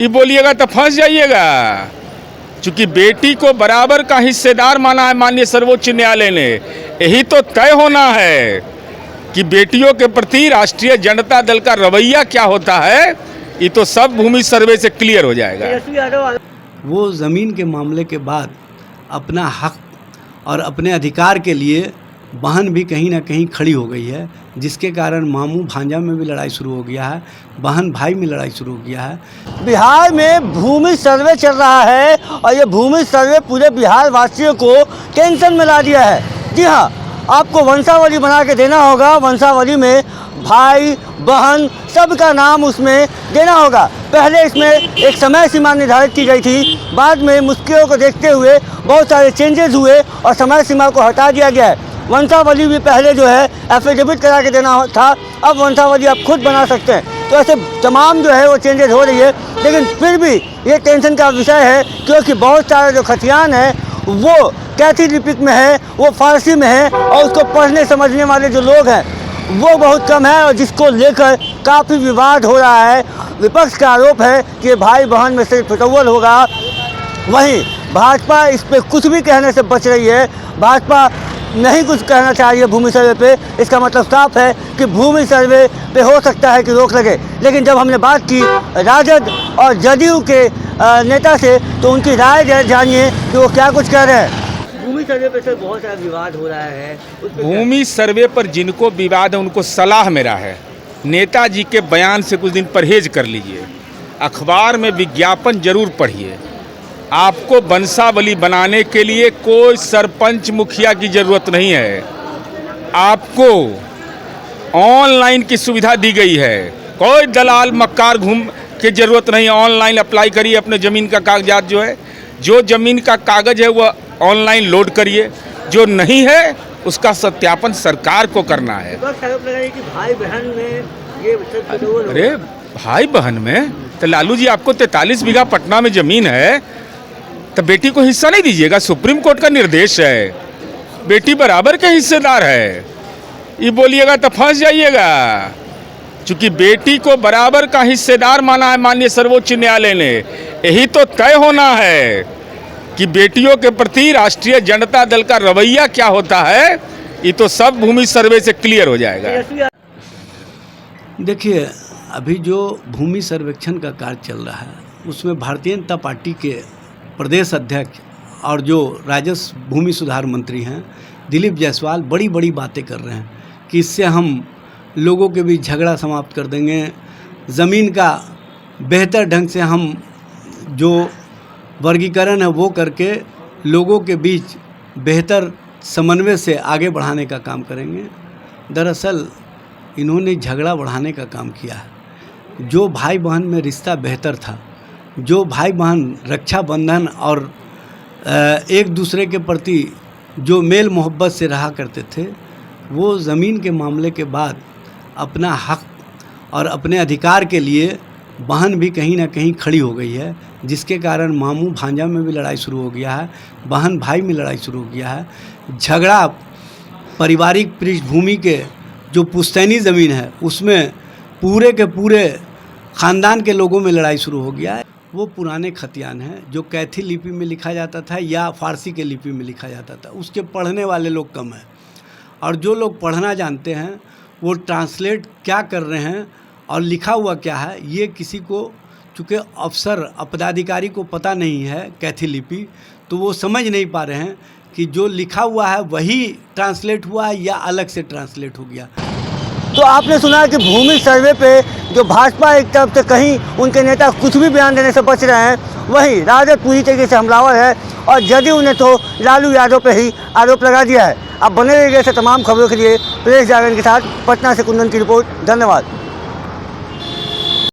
ये बोलिएगा तो फंस जाइएगा, क्योंकि बेटी को बराबर का हिस्सेदार माना है माननीय सर्वोच्च न्यायालय ने। यही तो तय होना है कि बेटियों के प्रति राष्ट्रीय जनता दल का रवैया क्या होता है। ये तो सब भूमि सर्वे से क्लियर हो जाएगा। वो ज़मीन के मामले के बाद अपना हक और अपने अधिकार के लिए बहन भी कहीं ना कहीं खड़ी हो गई है, जिसके कारण मामू भांजा में भी लड़ाई शुरू हो गया है, बहन भाई में लड़ाई शुरू हो गया है। बिहार में भूमि सर्वे चल रहा है और ये भूमि सर्वे पूरे बिहार वासियों को टेंशन में ला दिया है। जी हाँ, आपको वंशावली बना के देना होगा। वंशावली में भाई बहन सबका नाम उसमें देना होगा। पहले इसमें एक समय सीमा निर्धारित की गई थी, बाद में मुश्किलों को देखते हुए बहुत सारे चेंजेस हुए और समय सीमा को हटा दिया गया है। वंशावली भी पहले जो है एफिडेविट करा के देना था, अब वंशावली आप खुद बना सकते हैं। तो ऐसे तमाम जो है वो चेंजेस हो रही है, लेकिन फिर भी ये टेंशन का विषय है, क्योंकि बहुत सारे जो खतियान है वो कैथी लिपिक में है, वो फारसी में है और उसको पढ़ने समझने वाले जो लोग हैं वो बहुत कम है, और जिसको लेकर काफ़ी विवाद हो रहा है। विपक्ष का आरोप है कि भाई बहन में से फटोवल होगा। वहीं भाजपा इस पर कुछ भी कहने से बच रही है। भाजपा नहीं कुछ कहना चाह रही है भूमि सर्वे पे। इसका मतलब साफ है कि भूमि सर्वे पे हो सकता है कि रोक लगे। लेकिन जब हमने बात की राजद और जदयू के नेता से, तो उनकी राय जानिए कि वो क्या कुछ कह रहे हैं। भूमि सर्वे पे सर बहुत सारा विवाद हो रहा है। भूमि सर्वे पर जिनको विवाद है उनको सलाह मेरा है, नेताजी के बयान से कुछ दिन परहेज कर लीजिए, अखबार में विज्ञापन जरूर पढ़िए। आपको वंशावली बनाने के लिए कोई सरपंच मुखिया की जरूरत नहीं है, आपको ऑनलाइन की सुविधा दी गई है। कोई दलाल मक्कार घूम की जरूरत नहीं, ऑनलाइन अप्लाई करिए अपने ज़मीन का कागजात जो है, जो ज़मीन का कागज़ है वो ऑनलाइन लोड करिए, जो नहीं है उसका सत्यापन सरकार को करना है। कि भाई बहन में ये अरे भाई बहन में तो लालू जी आपको 43 बीघा पटना में ज़मीन है, तो बेटी को हिस्सा नहीं दीजिएगा। सुप्रीम कोर्ट का निर्देश है, बेटी बराबर के हिस्सेदार है। ये बोलिएगा तो फंस जाइएगा, क्योंकि बेटी को बराबर का हिस्सेदार माना है माननीय सर्वोच्च न्यायालय ने। यही तो तय होना है कि बेटियों के प्रति राष्ट्रीय जनता दल का रवैया क्या होता है। ये तो सब भूमि सर्वे से क्लियर हो जाएगा। देखिए, अभी जो भूमि सर्वेक्षण का कार्य चल रहा है उसमें भारतीय जनता पार्टी के प्रदेश अध्यक्ष और जो राजस्व भूमि सुधार मंत्री हैं दिलीप जायसवाल बड़ी बड़ी बातें कर रहे हैं कि इससे हम लोगों के बीच झगड़ा समाप्त कर देंगे, ज़मीन का बेहतर ढंग से हम जो वर्गीकरण है वो करके लोगों के बीच बेहतर समन्वय से आगे बढ़ाने का काम करेंगे। दरअसल इन्होंने झगड़ा बढ़ाने का काम किया है। जो भाई बहन में रिश्ता बेहतर था, जो भाई बहन रक्षा बंधन और एक दूसरे के प्रति जो मेल मोहब्बत से रहा करते थे, वो ज़मीन के मामले के बाद अपना हक और अपने अधिकार के लिए बहन भी कहीं ना कहीं खड़ी हो गई है, जिसके कारण मामू भांजा में भी लड़ाई शुरू हो गया है, बहन भाई में लड़ाई शुरू हो गया है। झगड़ा पारिवारिक पृष्ठभूमि के जो पुश्तैनी ज़मीन है उसमें पूरे के पूरे ख़ानदान के लोगों में लड़ाई शुरू हो गया है। वो पुराने खतियान हैं जो कैथी लिपि में लिखा जाता था या फारसी के लिपि में लिखा जाता था, उसके पढ़ने वाले लोग कम हैं, और जो लोग पढ़ना जानते हैं वो ट्रांसलेट क्या कर रहे हैं और लिखा हुआ क्या है ये किसी को, चूँकि अफसर पदाधिकारी को पता नहीं है कैथी लिपि, तो वो समझ नहीं पा रहे हैं कि जो लिखा हुआ है वही ट्रांसलेट हुआ है या अलग से ट्रांसलेट हो गया। तो आपने सुना कि भूमि सर्वे पे जो भाजपा एक तरफ से कहीं उनके नेता कुछ भी बयान देने से बच रहे हैं, वहीं राजद पूरी तरीके से हमलावर है और जदयू ने तो लालू यादव पे ही आरोप लगा दिया है। अब बने रहिए ऐसे तमाम खबरों के लिए प्रेस जागरण के साथ पटना से कुंदन की रिपोर्ट। धन्यवाद।